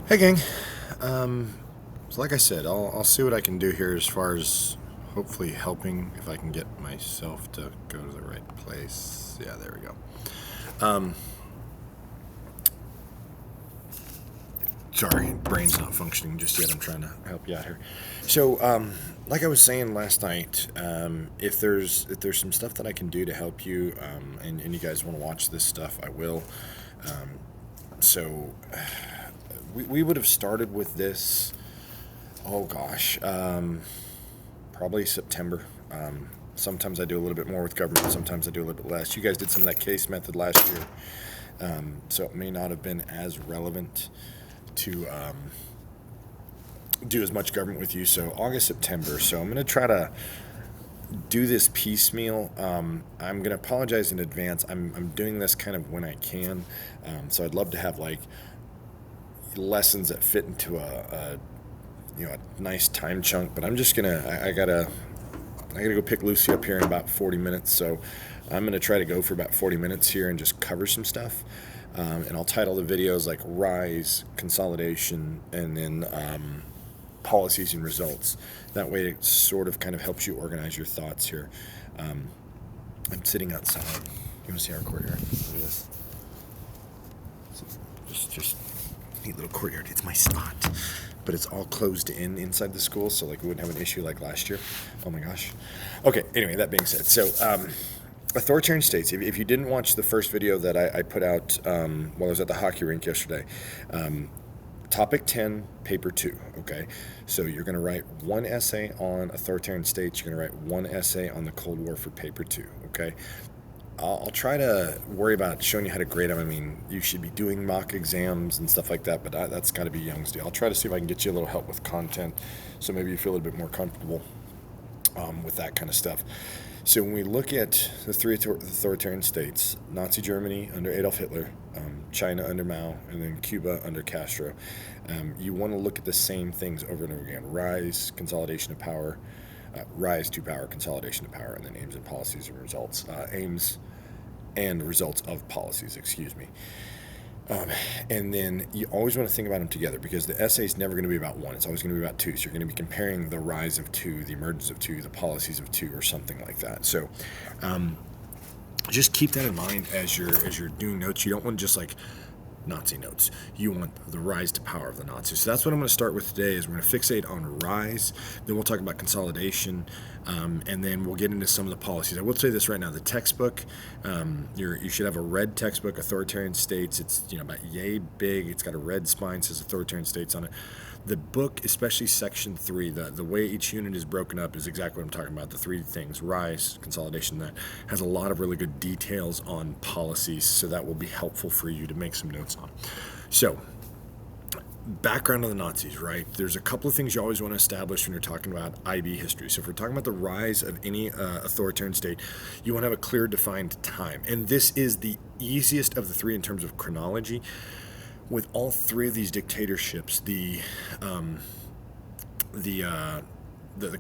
Hey, gang. Um, so like I said, I'll see what I can do here as far as hopefully helping if I can get myself to go to the right place. Yeah, there we go. Sorry, brain's not functioning just yet. I'm trying to help you out here. So, like I was saying last night, if there's some stuff that I can do to help you, and you guys want to watch this stuff, I will. So, we would have started with this. Oh gosh, probably September. Sometimes I do a little bit more with government. Sometimes I do a little bit less. You guys did some of that case method last year, so it may not have been as relevant to do as much government with you. So August, September. So I'm going to try to do this piecemeal. I'm going to apologize in advance. I'm doing this kind of when I can. So I'd love to have like lessons that fit into a nice time chunk. But I'm just gonna I gotta go pick Lucy up here in about 40 minutes. So I'm gonna try to go for about 40 minutes here and just cover some stuff. And I'll title the videos like Rise, Consolidation, and then Policies and Results. That way it sort of kind of helps you organize your thoughts here. I'm sitting outside. You want to see our courtyard? Look at this. Just neat little courtyard. It's my spot, but it's all closed in inside the school, so like we wouldn't have an issue like last year. Oh my gosh. Okay. Anyway, that being said, so authoritarian states. If you didn't watch the first video that I put out while I was at the hockey rink yesterday, topic 10, paper 2. Okay, so you're going to write one essay on authoritarian states. You're going to write one essay on the Cold War for paper 2. Okay, I'll try to worry about showing you how to grade them. I mean, you should be doing mock exams and stuff like that, but that's got to be Young's deal. I'll try to see if I can get you a little help with content, so maybe you feel a little bit more comfortable with that kind of stuff. So when we look at the three authoritarian states, Nazi Germany under Adolf Hitler, China under Mao, and then Cuba under Castro, you want to look at the same things over and over again: rise, consolidation of power, rise to power, consolidation of power, and then aims and policies and results. Aims and results of policies, excuse me. And then you always want to think about them together, because the essay is never going to be about one. It's always going to be about two. So you're going to be comparing the rise of two, the emergence of two, the policies of two, or something like that. So just keep that in mind as you're doing notes. You don't want to just like Nazi notes. You want the rise to power of the Nazis. So that's what I'm going to start with today. Is we're going to fixate on rise, then we'll talk about consolidation, and then we'll get into some of the policies. I will say this right now: the textbook, you should have a red textbook, Authoritarian States. It's about yay big. It's got a red spine, says Authoritarian States on it. The book, especially section 3, the way each unit is broken up is exactly what I'm talking about. The three things: rise, consolidation. That has a lot of really good details on policies, so that will be helpful for you to make some notes on. So, background of the Nazis, right? There's a couple of things you always want to establish when you're talking about IB history. So if we're talking about the rise of any authoritarian state, you want to have a clear, defined time. And this is the easiest of the three in terms of chronology. With all three of these dictatorships, the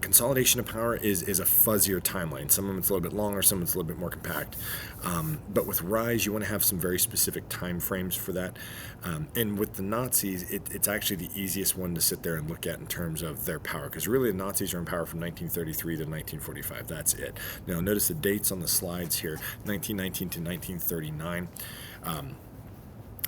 consolidation of power is a fuzzier timeline. Some of them it's a little bit longer, some of it's a little bit more compact. But with rise, you want to have some very specific time frames for that. And with the Nazis, it's actually the easiest one to sit there and look at in terms of their power, because really the Nazis are in power from 1933 to 1945. That's it. Now notice the dates on the slides here: 1919 to 1939.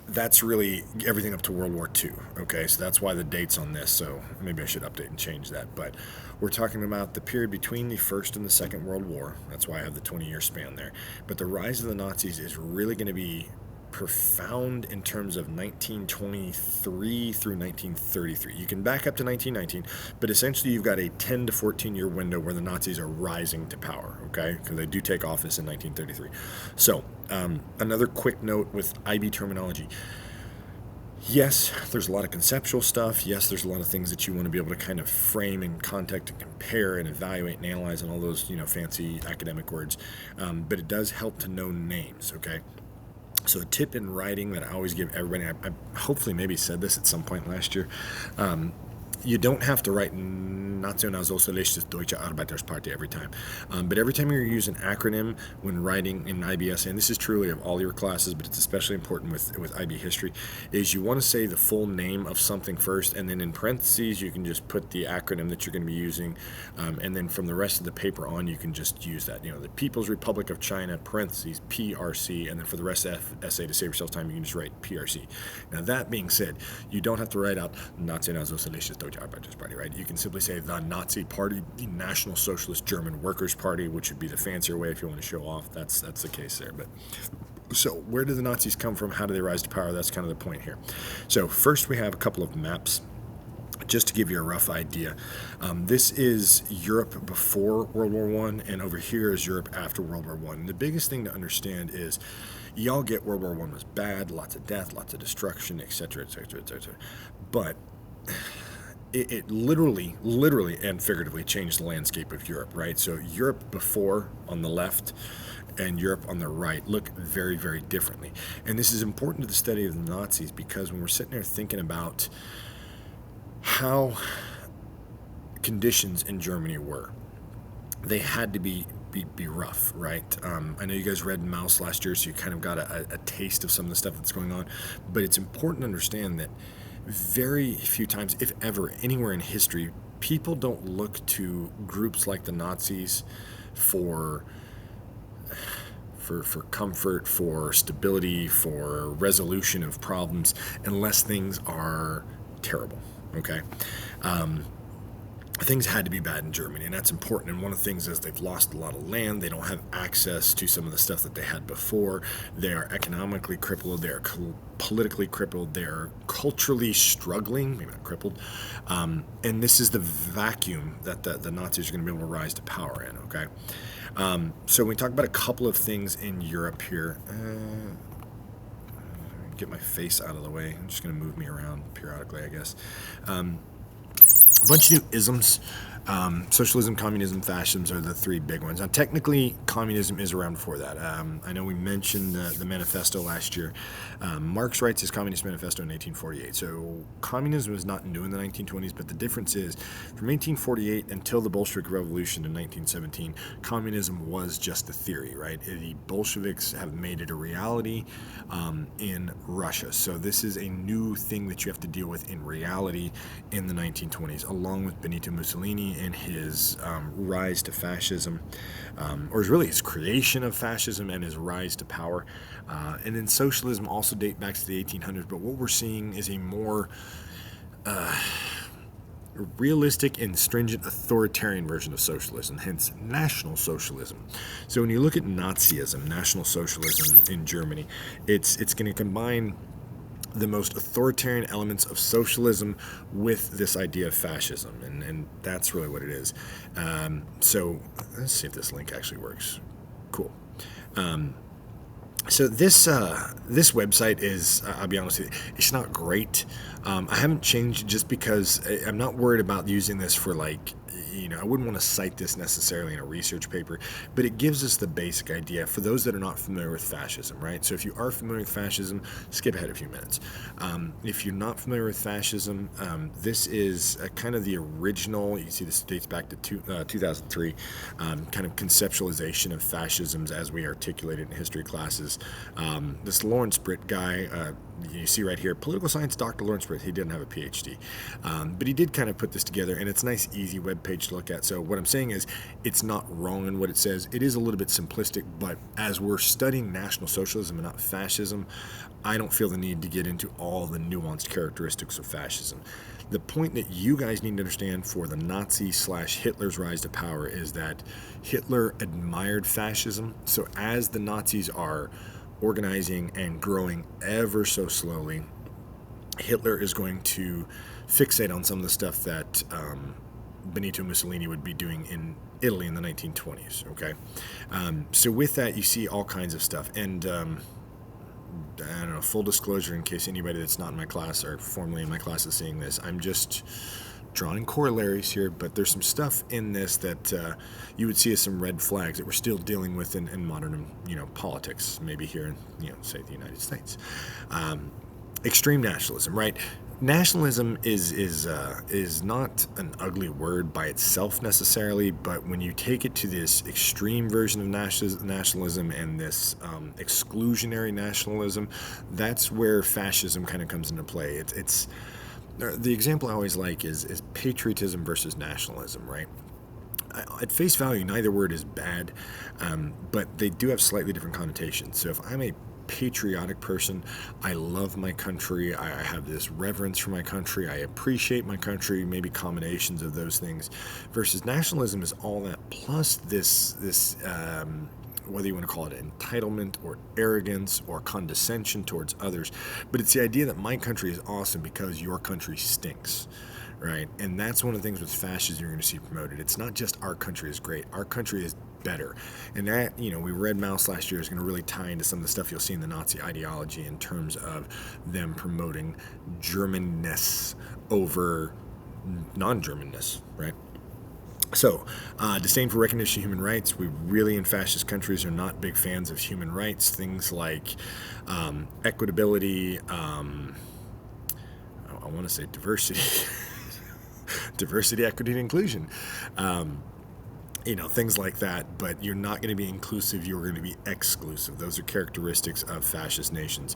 That's really everything up to World War II. Okay, so that's why the date's on this. So maybe I should update and change that. But we're talking about the period between the First and the Second World War. That's why I have the 20-year span there. But the rise of the Nazis is really going to be profound in terms of 1923 through 1933. You can back up to 1919, but essentially you've got a 10 to 14-year window where the Nazis are rising to power, okay? Because they do take office in 1933. So, another quick note with IB terminology. Yes, there's a lot of conceptual stuff. Yes, there's a lot of things that you want to be able to kind of frame in context and compare and evaluate and analyze and all those, fancy academic words. But it does help to know names, okay? So a tip in writing that I always give everybody, I hopefully maybe said this at some point last year, You don't have to write Nationalsozialistische Deutsche Arbeiterspartei every time. But every time you use an acronym when writing in IB essay, and this is truly of all your classes, but it's especially important with IB history, is you want to say the full name of something first, and then in parentheses you can just put the acronym that you're going to be using, and then from the rest of the paper on you can just use that. The People's Republic of China, parentheses, PRC, and then for the rest of the essay, to save yourself time, you can just write PRC. Now that being said, you don't have to write out Nationalsozialistische Deutsche Arbeiterspartei, right? You can simply say the Nazi Party, the National Socialist German Workers' Party, which would be the fancier way if you want to show off. That's the case there. But so where do the Nazis come from? How do they rise to power? That's kind of the point here. So first we have a couple of maps, just to give you a rough idea. This is Europe before World War I, and over here is Europe after World War I. And the biggest thing to understand is y'all get World War I was bad, lots of death, lots of destruction, etc., etc., etc. But it literally and figuratively changed the landscape of Europe, right? So Europe before on the left and Europe on the right look very, very differently. And this is important to the study of the Nazis because when we're sitting there thinking about how conditions in Germany were, they had to be rough, right? I know you guys read Maus last year, so you kind of got a taste of some of the stuff that's going on, but it's important to understand that very few times, if ever, anywhere in history, people don't look to groups like the Nazis for comfort, for stability, for resolution of problems, unless things are terrible, okay? Things had to be bad in Germany, and that's important. And one of the things is they've lost a lot of land. They don't have access to some of the stuff that they had before. They are economically crippled. They are politically crippled. They are culturally struggling, maybe not crippled. And this is the vacuum that the Nazis are going to be able to rise to power in, okay? So when we talk about a couple of things in Europe here, get my face out of the way. I'm just going to move me around periodically, I guess. A bunch of new isms. Socialism, communism, fascism are the three big ones. Now, technically, communism is around before that. I know we mentioned the manifesto last year. Marx writes his Communist Manifesto in 1848. So communism was not new in the 1920s, but the difference is from 1848 until the Bolshevik Revolution in 1917, communism was just a theory, right? The Bolsheviks have made it a reality in Russia. So this is a new thing that you have to deal with in reality in the 1920s, along with Benito Mussolini and his rise to fascism, or really his creation of fascism and his rise to power. And then socialism also date back to the 1800s, but what we're seeing is a more realistic and stringent authoritarian version of socialism, hence National Socialism. So when you look at Nazism, National Socialism in Germany, it's going to combine the most authoritarian elements of socialism with this idea of fascism, and that's really what it is. So let's see if this link actually works. Cool. So this website is, I'll be honest with you, it's not great. I haven't changed it just because I'm not worried about using this for I wouldn't want to cite this necessarily in a research paper, but it gives us the basic idea for those that are not familiar with fascism, right? So if you are familiar with fascism, skip ahead a few minutes. If you're not familiar with fascism, this is kind of the original, you can see this dates back to 2003, kind of conceptualization of fascisms as we articulate it in history classes. This Lawrence Britt guy, you see right here, political science Dr. Lawrence Britt, he didn't have a PhD, but he did kind of put this together, and it's a nice, easy web page to look at. So what I'm saying is it's not wrong in what it says. It is a little bit simplistic, but as we're studying National Socialism and not fascism, I don't feel the need to get into all the nuanced characteristics of fascism. The point that you guys need to understand for the Nazi/Hitler's rise to power is that Hitler admired fascism. So as the Nazis are organizing and growing ever so slowly, Hitler is going to fixate on some of the stuff that Benito Mussolini would be doing in Italy in the 1920s, okay? So with that, you see all kinds of stuff. And I don't know, full disclosure in case anybody that's not in my class or formerly in my class is seeing this, I'm just drawing corollaries here, but there's some stuff in this that you would see as some red flags that we're still dealing with in modern, politics, maybe here in, say, the United States. Extreme nationalism, right? Nationalism is not an ugly word by itself necessarily, but when you take it to this extreme version of nationalism and this exclusionary nationalism, that's where fascism kind of comes into play. It's the example I always like is patriotism versus nationalism, right? At face value, neither word is bad, but they do have slightly different connotations. So if I'm a patriotic person, I love my country, I have this reverence for my country, I appreciate my country, maybe combinations of those things, versus nationalism is all that plus this whether you want to call it entitlement or arrogance or condescension towards others, but it's the idea that my country is awesome because your country stinks, right? And that's one of the things with fascism you're going to see promoted. It's not just our country is great, our country is better. And that, we read Maus last year, is going to really tie into some of the stuff you'll see in the Nazi ideology in terms of them promoting Germanness over non-Germanness, right? So, disdain for recognition of human rights. We really, in fascist countries, are not big fans of human rights. Things like equitability, I want to say diversity, diversity, equity, and inclusion. Things like that, but you're not going to be inclusive, you're going to be exclusive. Those are characteristics of fascist nations.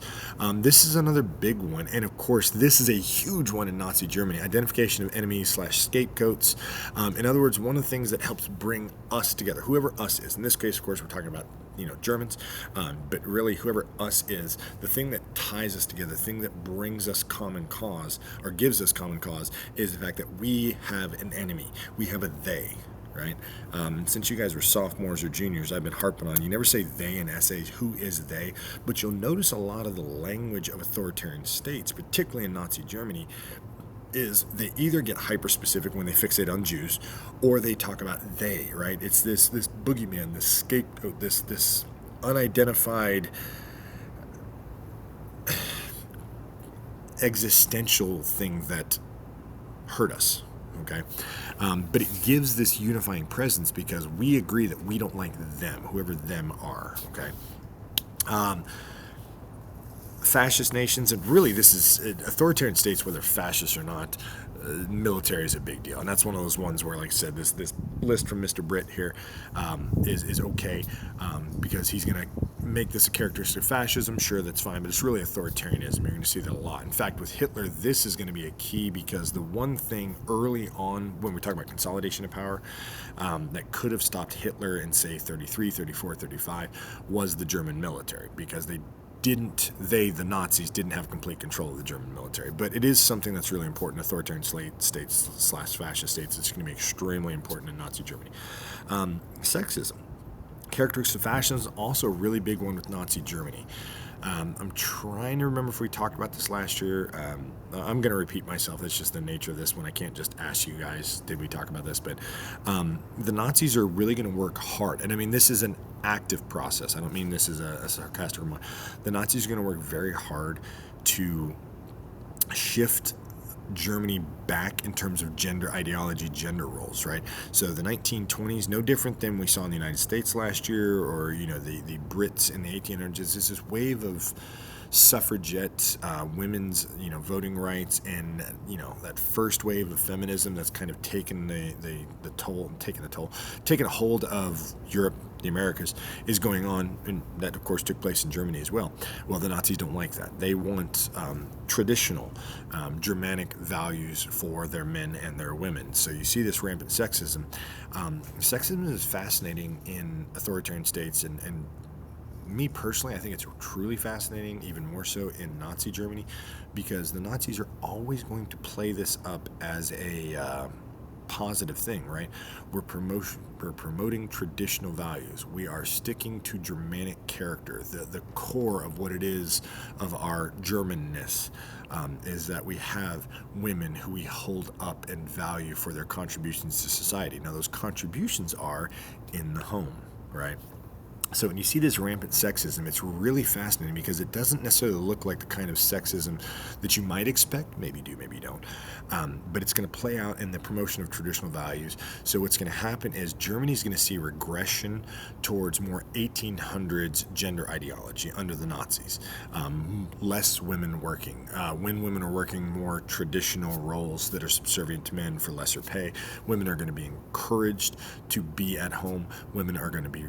This is another big one, and of course, this is a huge one in Nazi Germany. Identification of enemies / scapegoats. In other words, one of the things that helps bring us together, whoever us is, in this case, of course, we're talking about Germans, but really whoever us is, the thing that ties us together, the thing that brings us common cause, or gives us common cause, is the fact that we have an enemy. We have a they. Right? Since you guys were sophomores or juniors, I've been harping on, you never say they in essays, who is they, but you'll notice a lot of the language of authoritarian states, particularly in Nazi Germany, is they either get hyper-specific when they fixate on Jews, or they talk about they, right? It's this boogeyman, this scapegoat, this unidentified existential thing that hurt us. Okay, but it gives this unifying presence because we agree that we don't like them, whoever them are. Okay, fascist nations, and really this is authoritarian states, whether fascist or not. Military is a big deal, and that's one of those ones where, like I said, this list from Mr. Britt here is okay because he's going to make this a characteristic of fascism. Sure, that's fine, but it's really authoritarianism. You're going to see that a lot. In fact, with Hitler, this is going to be a key because the one thing early on when we talk about consolidation of power that could have stopped Hitler in, say, 33, 34, 35 was the German military, because the Nazis didn't have complete control of the German military. But it is something that's really important. Authoritarian states / fascist states, it's going to be extremely important in Nazi Germany. Sexism. Characteristics of fascism is also a really big one with Nazi Germany. I'm trying to remember if we talked about this last year. I'm going to repeat myself. That's just the nature of this one. I can't just ask you guys, did we talk about this? But the Nazis are really going to work hard. And I mean, this is an active process. I don't mean this is a sarcastic remark. The Nazis are going to work very hard to shift Germany back in terms of gender ideology, gender roles, right? So the 1920s, no different than we saw in the United States last year, or the Brits in the 1800s. Is this wave of suffragette, women's voting rights, and that first wave of feminism that's kind of taken taken a hold of Europe, the Americas, is going on, and that of course took place in Germany as well. Well, the Nazis don't like that. They want traditional Germanic values for their men and their women. So you see this rampant sexism. Sexism is fascinating in authoritarian states, and me personally, I think it's truly fascinating, even more so in Nazi Germany, because the Nazis are always going to play this up as a positive thing, right? We're promoting traditional values. We are sticking to Germanic character. The core of what it is of our Germanness is that we have women who we hold up and value for their contributions to society. Now, those contributions are in the home, right? So when you see this rampant sexism, it's really fascinating because it doesn't necessarily look like the kind of sexism that you might expect. Maybe you do, maybe you don't. But it's going to play out in the promotion of traditional values. So what's going to happen is Germany's going to see regression towards more 1800s gender ideology under the Nazis. Less women working. When women are working more traditional roles that are subservient to men for lesser pay, women are going to be encouraged to be at home. Women are going to be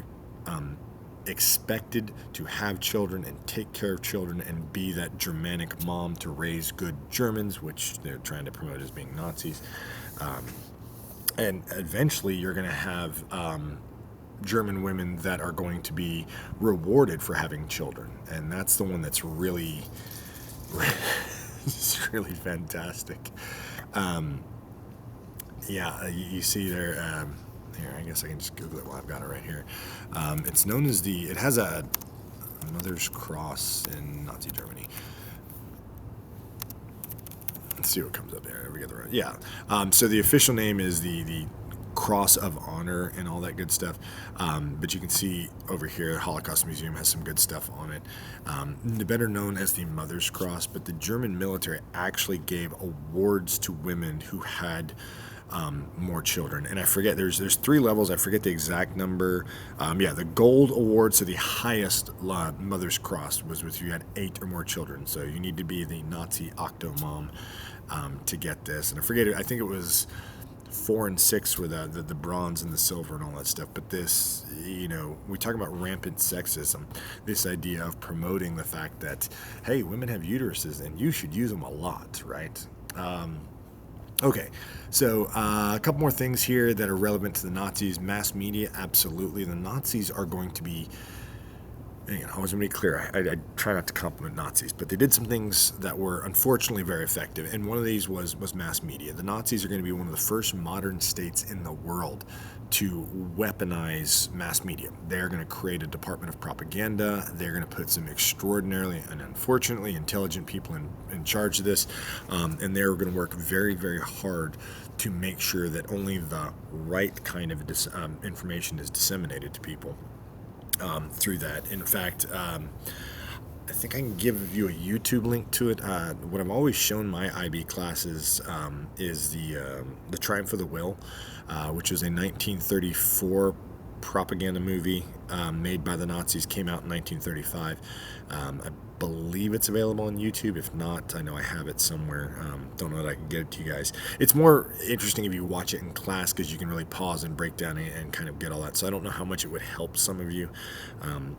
expected to have children and take care of children and be that Germanic mom to raise good Germans, which they're trying to promote as being Nazis. And eventually you're going to have German women that are going to be rewarded for having children. And that's the one that's really, it's really fantastic. You see there... here, I guess I can just Google it while I've got it right here. It's known as it has a Mother's Cross in Nazi Germany. Let's see what comes up there. We get the right. Yeah. So the official name is the Cross of Honor and all that good stuff. But you can see over here, the Holocaust Museum has some good stuff on it. Better known as the Mother's Cross, but the German military actually gave awards to women who had more children, and I forget there's 3 levels. I forget the exact number. The gold award, so the highest Mother's Cross was if you had 8 or more children. So you need to be the Nazi Octomom to get this. And I forget it. I think it was 4 and 6 were the bronze and the silver and all that stuff. But this, we talk about rampant sexism. This idea of promoting the fact that, hey, women have uteruses and you should use them a lot, right? Okay, so a couple more things here that are relevant to the Nazis. Mass media, absolutely. The Nazis are going to be, I always want to be clear, I try not to compliment Nazis, but they did some things that were unfortunately very effective, and one of these was mass media. The Nazis are going to be one of the first modern states in the world to weaponize mass media. They're going to create a department of propaganda. They're going to put some extraordinarily and unfortunately intelligent people in charge of this, and they're going to work very, very hard to make sure that only the right kind of information is disseminated to people through that. In fact, I think I can give you a YouTube link to it. What I've always shown my IB classes is the Triumph of the Will, which was a 1934 propaganda movie made by the Nazis, came out in 1935. I believe it's available on YouTube. If not, I know I have it somewhere. Don't know that I can get it to you guys. It's more interesting if you watch it in class because you can really pause and break down and kind of get all that. So I don't know how much it would help some of you.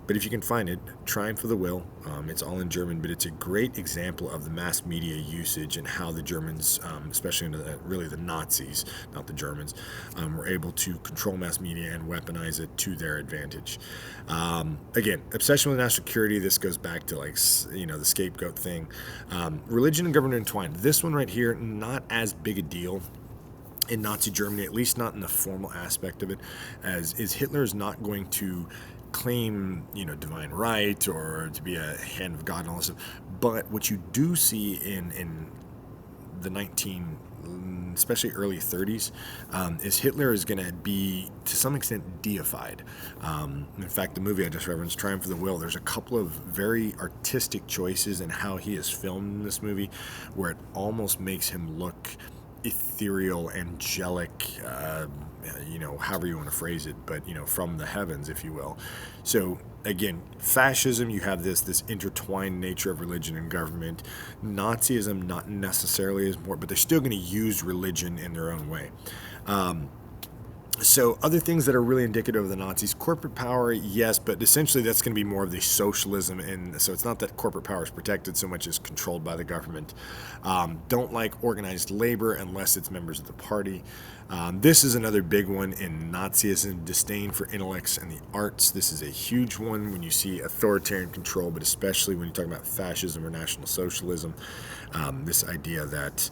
But if you can find it, Triumph of the Will. It's all in German, but it's a great example of the mass media usage and how the Germans, especially really the Nazis, not the Germans, were able to control mass media and weaponize it to their advantage. Again, obsession with national security. This goes back to the scapegoat thing. Religion and government entwined. This one right here, not as big a deal in Nazi Germany, at least not in the formal aspect of it, as is Hitler is not going to claim, divine right or to be a hand of God and all this stuff. But what you do see in the especially early 30s, is Hitler is going to be, to some extent, deified. In fact, the movie I just referenced, Triumph of the Will, there's a couple of very artistic choices in how he is filmed in this movie, where it almost makes him look ethereal, angelic, however you want to phrase it, but, from the heavens, if you will. So, again, fascism, you have this intertwined nature of religion and government. Nazism, not necessarily as more, but they're still going to use religion in their own way. So other things that are really indicative of the Nazis, corporate power, yes, but essentially that's going to be more of the socialism, and so it's not that corporate power is protected so much as controlled by the government. Don't like organized labor unless it's members of the party. This is another big one in Nazism, disdain for intellects and the arts. This is a huge one when you see authoritarian control, but especially when you talk about fascism or National Socialism. This idea that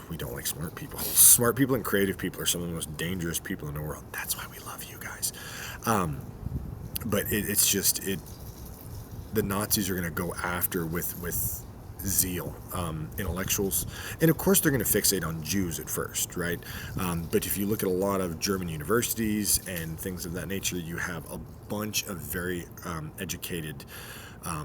we don't like smart people. Smart people and creative people are some of the most dangerous people in the world. That's why we love you guys. But it's just the Nazis are going to go after with zeal, intellectuals, and of course they're going to fixate on Jews at first, right? But if you look at a lot of German universities and things of that nature, you have a bunch of very educated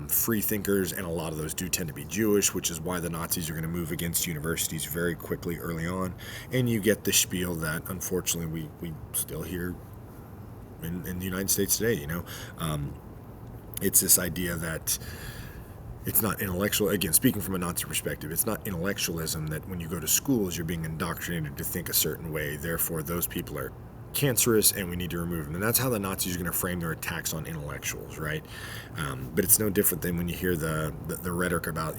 free thinkers, and a lot of those do tend to be Jewish, which is why the Nazis are going to move against universities very quickly early on. And you get the spiel that unfortunately we still hear in the United States today. It's this idea that it's not intellectual. Again, speaking from a Nazi perspective, it's not intellectualism that when you go to schools, you're being indoctrinated to think a certain way. Therefore, those people are cancerous and we need to remove them. And that's how the Nazis are going to frame their attacks on intellectuals, right? But it's no different than when you hear the rhetoric about,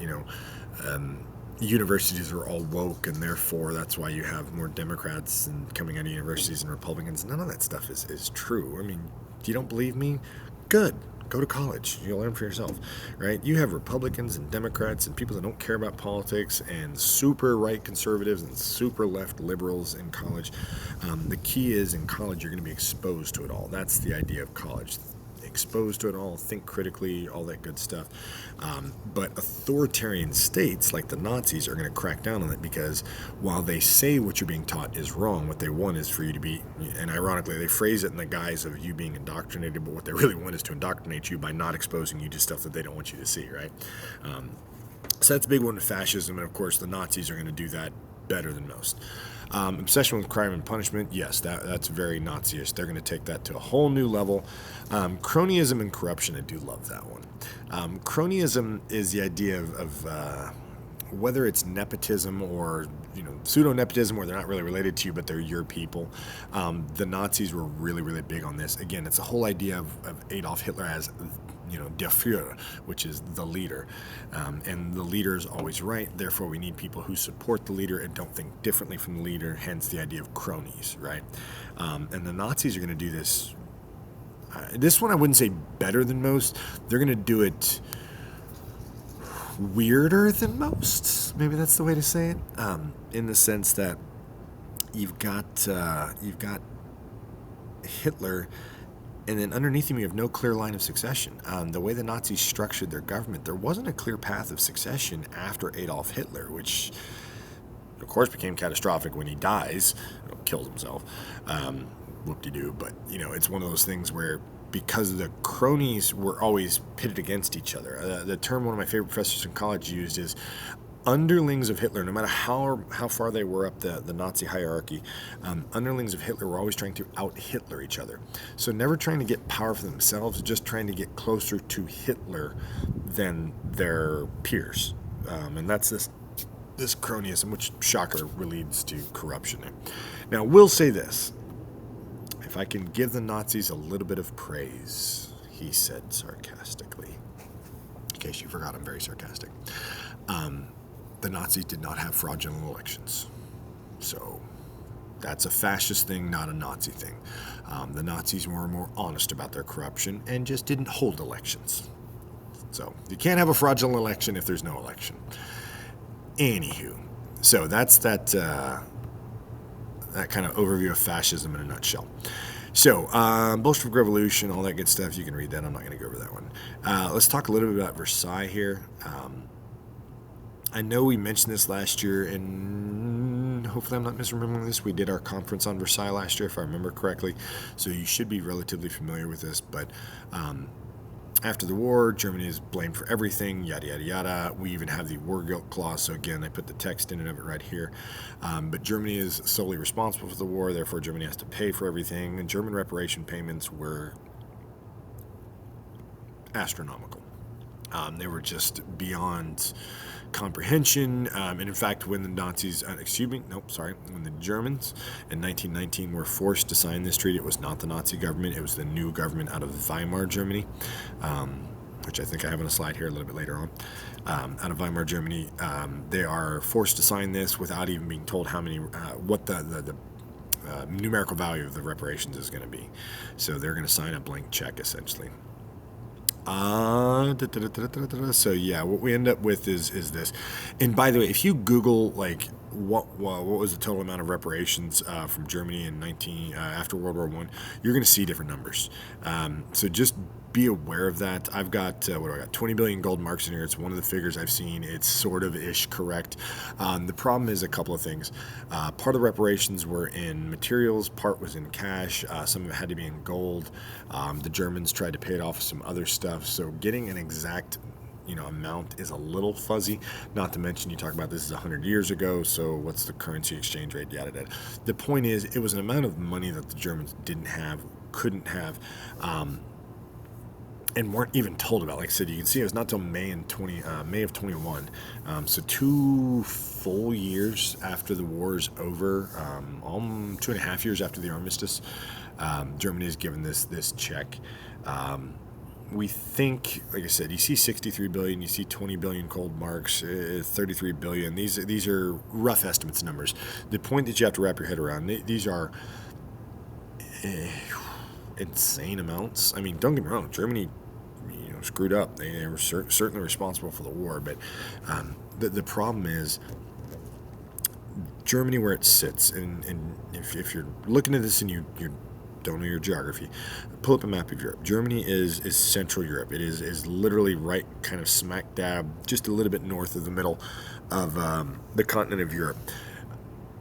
universities are all woke and therefore that's why you have more Democrats and coming out of universities and Republicans. None of that stuff is true. I mean, you don't believe me? Good. Go to college. You'll learn for yourself, right? You have Republicans and Democrats and people that don't care about politics and super right conservatives and super left liberals in college. The key is in college you're going to be exposed to it all. That's the idea of college. Exposed to it all, think critically, all that good stuff. But authoritarian states like the Nazis are going to crack down on it because while they say what you're being taught is wrong, what they want is for you to be, and ironically they phrase it in the guise of you being indoctrinated, but what they really want is to indoctrinate you by not exposing you to stuff that they don't want you to see, right? So that's a big one with fascism, and of course the Nazis are going to do that better than most. Obsession with crime and punishment, yes, that's very Nazi-ish. They're going to take that to a whole new level. Cronyism and corruption, I do love that one. Cronyism is the idea of whether it's nepotism or pseudo-nepotism where they're not really related to you, but they're your people. The Nazis were really, really big on this. Again, it's the whole idea of Adolf Hitler as der Führer, which is the leader. And the leader is always right. Therefore, we need people who support the leader and don't think differently from the leader, hence the idea of cronies, right? And the Nazis are going to do this. This one I wouldn't say better than most. They're going to do it weirder than most. Maybe that's the way to say it. In the sense that you've got Hitler, and then underneath him you have no clear line of succession. The way the Nazis structured their government, there wasn't a clear path of succession after Adolf Hitler, which of course became catastrophic when he dies, kills himself. Whoop-de-doo. But it's one of those things where because the cronies were always pitted against each other. The term one of my favorite professors in college used is underlings of Hitler. No matter how far they were up the Nazi hierarchy, underlings of Hitler were always trying to out-Hitler each other. So never trying to get power for themselves, just trying to get closer to Hitler than their peers. And that's this cronyism, which, shocker, leads to corruption. Now, we'll say this. If I can give the Nazis a little bit of praise, he said sarcastically. In case you forgot, I'm very sarcastic. The Nazis did not have fraudulent elections. So that's a fascist thing, not a Nazi thing. The Nazis were more honest about their corruption and just didn't hold elections. So you can't have a fraudulent election if there's no election. Anywho, so that's that kind of overview of fascism in a nutshell. So, Bolshevik Revolution, all that good stuff, you can read that. I'm not going to go over that one. Let's talk a little bit about Versailles here. I know we mentioned this last year, and hopefully I'm not misremembering this. We did our conference on Versailles last year, if I remember correctly, so you should be relatively familiar with this. But after the war, Germany is blamed for everything, yada, yada, yada. We even have the war guilt clause, so again, I put the text in and of it right here. But Germany is solely responsible for the war, therefore Germany has to pay for everything, and German reparation payments were astronomical. They were just beyond comprehension, and in fact, when the Nazis, when the Germans in 1919 were forced to sign this treaty, it was not the Nazi government, it was the new government out of Weimar Germany, which I think I have on a slide here a little bit later on. Out of Weimar Germany, they are forced to sign this without even being told how many, what the numerical value of the reparations is going to be. So they're going to sign a blank check, essentially. So yeah, what we end up with is this. And by the way, if you Google like what was the total amount of reparations from Germany in after World War One, you're going to see different numbers. So just be aware of that. I've got what do I got? 20 billion gold marks in here. It's one of the figures I've seen. It's sort of ish correct. The problem is a couple of things. Part of the reparations were in materials. Part was in cash. Some of it had to be in gold. The Germans tried to pay it off with some other stuff. So getting an exact amount is a little fuzzy. Not to mention, you talk about this is 100 years ago, so what's the currency exchange rate, yada yada. The point is, it was an amount of money that the Germans didn't have, couldn't have, and weren't even told about. Like I said, you can see it was not till May of 21. So 2 full years after the war is over, 2.5 years after the armistice, Germany is given this check. We think, like I said, you see 63 billion, you see 20 billion cold marks, 33 billion. These are rough estimates numbers. The point that you have to wrap your head around, these are insane amounts. I mean, don't get me wrong, Germany, screwed up. They were certainly responsible for the war, but the problem is Germany, where it sits, and if you're looking at this and you don't know your geography, pull up a map of Europe. Germany is Central Europe. It is literally right kind of smack dab, just a little bit north of the middle of the continent of Europe.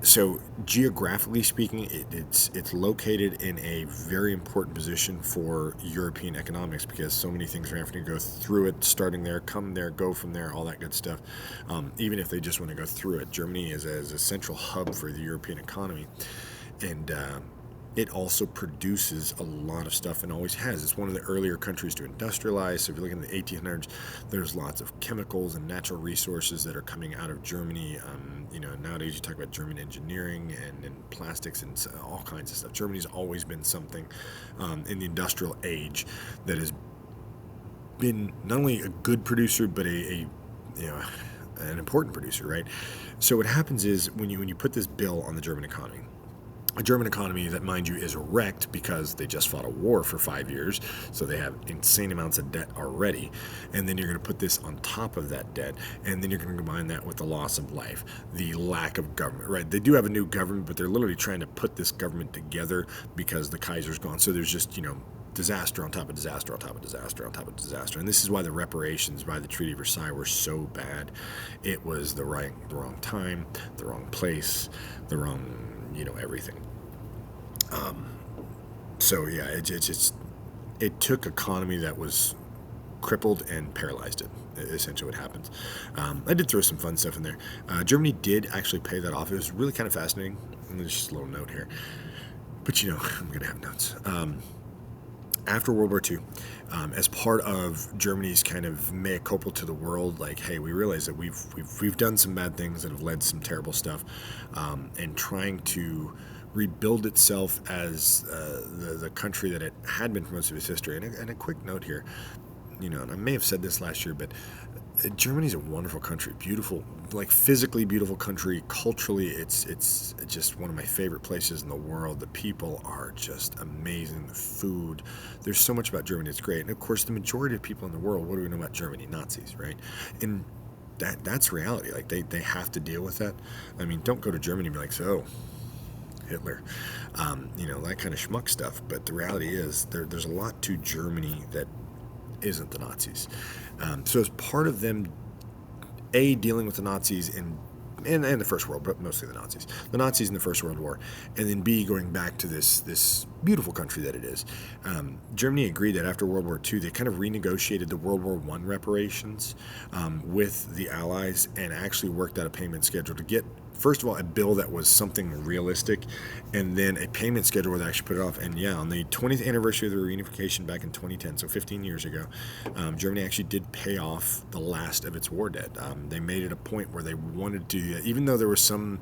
So geographically speaking, it's located in a very important position for European economics, because so many things are having to go through it, starting there, come there, go from there, all that good stuff. Even if they just want to go through it, Germany is a central hub for the European economy. And it also produces a lot of stuff and always has. It's one of the earlier countries to industrialize. So if you look in the 1800s, there's lots of chemicals and natural resources that are coming out of Germany. Nowadays you talk about German engineering and plastics and all kinds of stuff. Germany's always been something in the industrial age that has been not only a good producer, but an important producer, right? So what happens is when you put this bill on the German economy, a German economy that, mind you, is wrecked because they just fought a war for 5 years, so they have insane amounts of debt already, and then you're going to put this on top of that debt, and then you're going to combine that with the loss of life, the lack of government, right? They do have a new government, but they're literally trying to put this government together because the Kaiser's gone, so there's just, disaster on top of disaster on top of disaster on top of disaster. And this is why the reparations by the Treaty of Versailles were so bad. It was the wrong time, the wrong place, the wrong, everything. So yeah, it took economy that was crippled and paralyzed it. Essentially what happens. I did throw some fun stuff in there. Germany did actually pay that off. It was really kind of fascinating. And there's just a little note here. But I'm going to have notes. After World War II, as part of Germany's kind of mea culpa to the world, like, hey, we realize that we've done some bad things that have led to some terrible stuff, and trying to rebuild itself as the country that it had been for most of its history. And a quick note here, and I may have said this last year, but Germany's a wonderful country, beautiful, like physically beautiful country. Culturally, it's just one of my favorite places in the world. The people are just amazing. The food, there's so much about Germany. It's great. And of course, the majority of people in the world, what do we know about Germany? Nazis, right? And that's reality. Like they have to deal with that. I mean, don't go to Germany and be like, so Hitler, that kind of schmuck stuff. But the reality is there's a lot to Germany that isn't the Nazis. So as part of them, dealing with the Nazis in the First World, but mostly the Nazis in the First World War, and then B, going back to this beautiful country that it is. Germany agreed that after World War II, they kind of renegotiated the World War I reparations with the Allies and actually worked out a payment schedule to get, first of all, a bill that was something realistic, and then a payment schedule where they actually put it off. And yeah, on the 20th anniversary of the reunification back in 2010, so 15 years ago, Germany actually did pay off the last of its war debt. They made it a point where they wanted to, even though there was some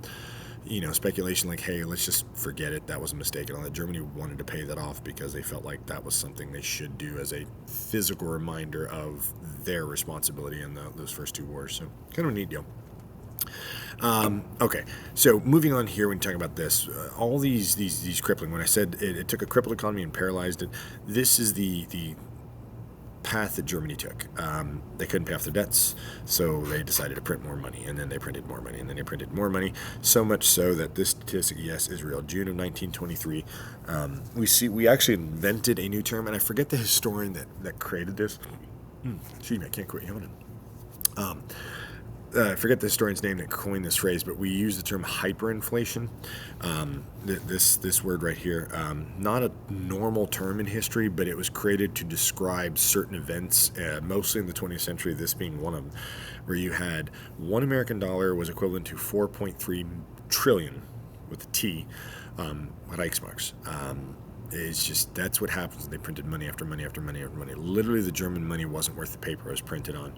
speculation like, hey, let's just forget it, that was a mistake and all that, Germany wanted to pay that off because they felt like that was something they should do as a physical reminder of their responsibility in those first two wars. So kind of a neat deal. Okay, so moving on here, when you talk about this, all these crippling, when I said it took a crippled economy and paralyzed it, this is the path that Germany took. They couldn't pay off their debts, so they decided to print more money, and then they printed more money, and then they printed more money, so much so that this statistic, yes, is real. June of 1923, we actually invented a new term, and I forget the historian that created this. Excuse me, I can't quit yawning. I forget the historian's name that coined this phrase, but we use the term hyperinflation. This word right here, not a normal term in history, but it was created to describe certain events, mostly in the 20th century, this being one of them, where you had one American dollar was equivalent to 4.3 trillion, with a T, Reichsmarks. It's just, that's what happens. They printed money after money after money after money. Literally, the German money wasn't worth the paper it was printed on.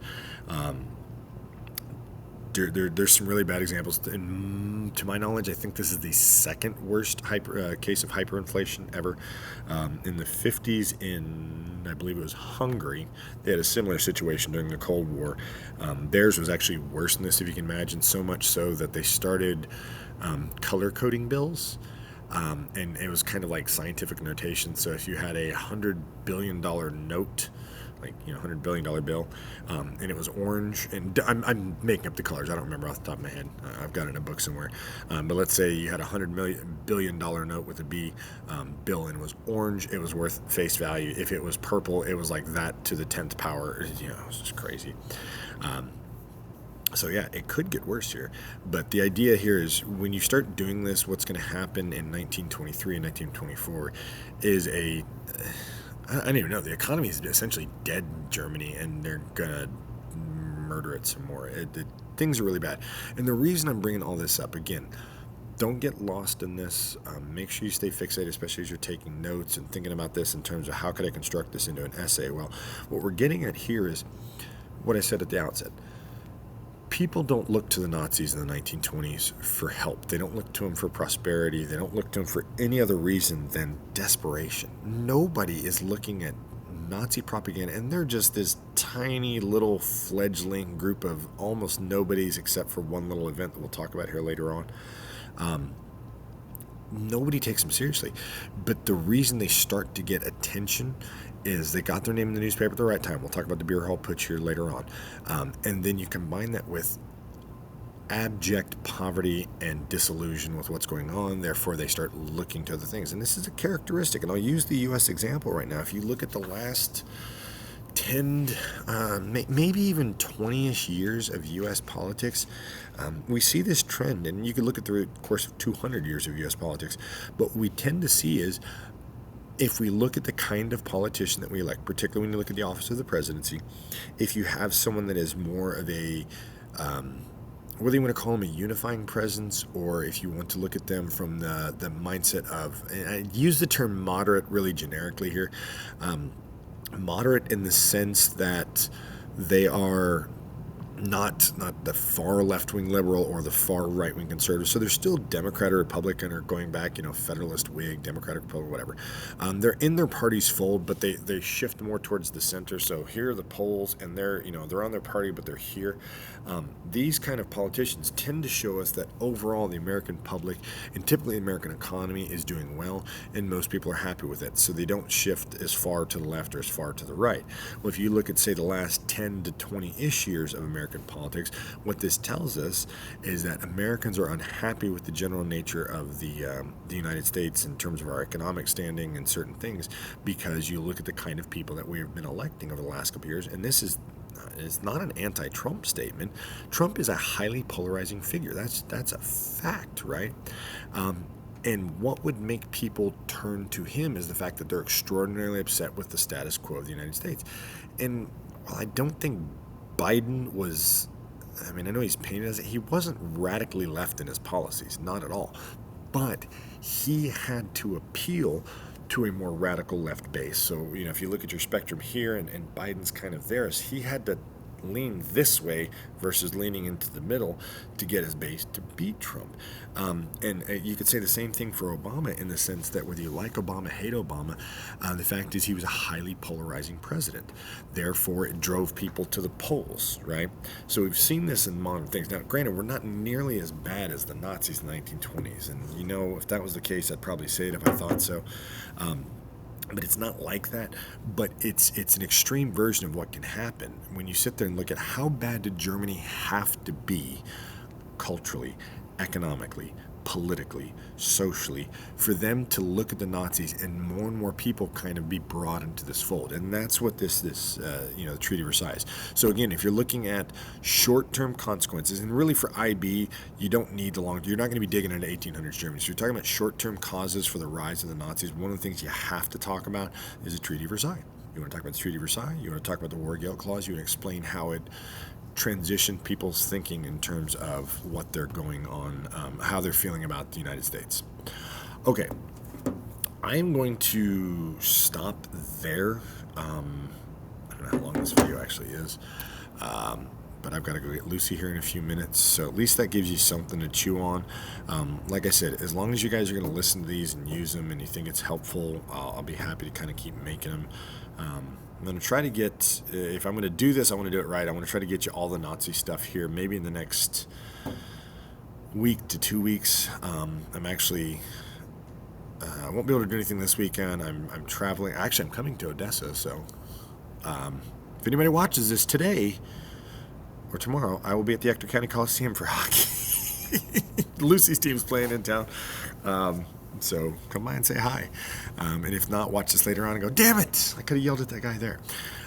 There's some really bad examples. And to my knowledge, I think this is the second worst case of hyperinflation ever. In the 50s, in I believe it was Hungary, they had a similar situation during the Cold War. Theirs was actually worse than this, if you can imagine, so much so that they started color coding bills. And it was kind of like scientific notation. So if you had a $100 billion note, like, $100 billion bill, and it was orange, and I'm making up the colors, I don't remember off the top of my head, I've got it in a book somewhere, but let's say you had a $100 billion note with a B bill, and it was orange, it was worth face value. If it was purple, it was like that to the 10th power. It was just crazy. So yeah, it could get worse here, but the idea here is when you start doing this, what's going to happen in 1923 and 1924 is I don't even know. The economy is essentially dead in Germany, and they're going to murder it some more. Things are really bad. And the reason I'm bringing all this up, again, don't get lost in this. Make sure you stay fixated, especially as you're taking notes and thinking about this in terms of how could I construct this into an essay. Well, what we're getting at here is what I said at the outset. People don't look to the Nazis in the 1920s for help. They don't look to them for prosperity. They don't look to them for any other reason than desperation. Nobody is looking at Nazi propaganda, and they're just this tiny little fledgling group of almost nobodies except for one little event that we'll talk about here later on. Nobody takes them seriously. But the reason they start to get attention is they got their name in the newspaper at the right time. We'll talk about the beer hall putsch here later on. And then you combine that with abject poverty and disillusion with what's going on. Therefore, they start looking to other things. And this is a characteristic. And I'll use the U.S. example right now. If you look at the last 10, maybe even 20-ish years of U.S. politics, we see this trend. And you can look at the course of 200 years of U.S. politics. But what we tend to see is, if we look at the kind of politician that we elect, particularly when you look at the office of the presidency, if you have someone that is more of a, whether you want to call them a unifying presence, or if you want to look at them from the mindset of, and I use the term moderate really generically here, moderate in the sense that they are not the far left-wing liberal or the far right-wing conservative. So they're still Democrat or Republican, or going back, Federalist, Whig, Democratic, Republican, whatever. They're in their party's fold, but they shift more towards the center. So here are the polls, and they're on their party, but they're here. These kind of politicians tend to show us that overall the American public, and typically the American economy, is doing well, and most people are happy with it. So they don't shift as far to the left or as far to the right. Well, if you look at, say, the last 10 to 20-ish years of American politics, what this tells us is that Americans are unhappy with the general nature of the United States in terms of our economic standing and certain things, because you look at the kind of people that we have been electing over the last couple of years, and this is it's not an anti-Trump statement. Trump is a highly polarizing figure. That's a fact, right? And what would make people turn to him is the fact that they're extraordinarily upset with the status quo of the United States. And while I don't think Biden was, I know he's painted as it, he wasn't radically left in his policies, not at all. But he had to appeal to a more radical left base. So, if you look at your spectrum here, and Biden's kind of there, he had to lean this way versus leaning into the middle to get his base to beat Trump. And you could say the same thing for Obama, in the sense that whether you like Obama, hate Obama, the fact is he was a highly polarizing president. Therefore, it drove people to the polls, right? So we've seen this in modern things. Now, granted, we're not nearly as bad as the Nazis in the 1920s. And, if that was the case, I'd probably say it if I thought so. but it's not like that. But it's an extreme version of what can happen when you sit there and look at how bad did Germany have to be culturally, economically, politically, socially, for them to look at the Nazis and more people kind of be brought into this fold. And that's what this the Treaty of Versailles. So again, if you're looking at short-term consequences, and really for IB, you don't need the long. You're not going to be digging into 1800s Germany. So you're talking about short-term causes for the rise of the Nazis. One of the things you have to talk about is the Treaty of Versailles. You want to talk about the Treaty of Versailles? You want to talk about the War Guilt Clause? You want to explain how it transition people's thinking in terms of what they're going on, how they're feeling about the United States. Okay, I'm going to stop there. I don't know how long this video actually is, but I've got to go get Lucy here in a few minutes, so at least that gives you something to chew on. Like I said, as long as you guys are going to listen to these and use them and you think it's helpful, I'll be happy to kind of keep making them. I'm going to try to get, if I'm going to do this, I want to do it right. I want to try to get you all the Nazi stuff here, maybe in the next week to 2 weeks. I'm actually, I won't be able to do anything this weekend. I'm traveling. Actually, I'm coming to Odessa, so if anybody watches this today or tomorrow, I will be at the Ector County Coliseum for hockey. Lucy's team's playing in town. So come by and say hi. And if not, watch this later on and go, damn it, I could have yelled at that guy there.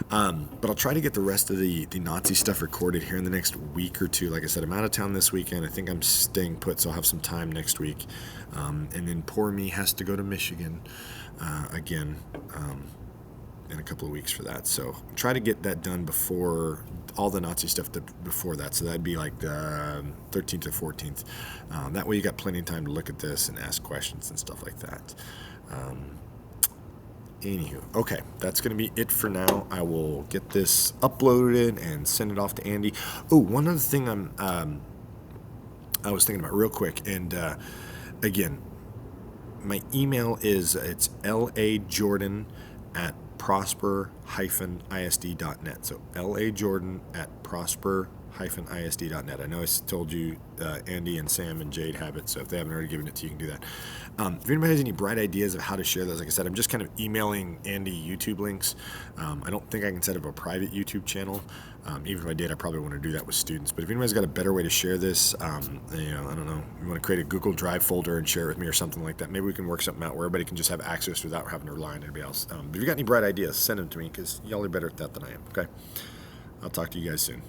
But I'll try to get the rest of the Nazi stuff recorded here in the next week or two. Like I said, I'm out of town this weekend. I think I'm staying put, so I'll have some time next week. And then poor me has to go to Michigan again in a couple of weeks for that. So try to get that done before all the Nazi stuff before that. So that'd be like the 13th or 14th. That way you got plenty of time to look at this and ask questions and stuff like that. Anywho, okay, that's going to be it for now. I will get this uploaded and send it off to Andy. Oh, one other thing I was thinking about real quick, and again, my email is, it's lajordan@prosper-isd.net. So lajordan@prosper-isd.net. I know I told you Andy and Sam and Jade have it, so if they haven't already given it to you, you can do that. If anybody has any bright ideas of how to share those, like I said, I'm just kind of emailing Andy YouTube links. I don't think I can set up a private YouTube channel. Even if I did, I probably want to do that with students. But if anybody's got a better way to share this, I don't know, you want to create a Google Drive folder and share it with me or something like that, maybe we can work something out where everybody can just have access without having to rely on anybody else. If you got any bright ideas, send them to me, because y'all are better at that than I am, okay? I'll talk to you guys soon.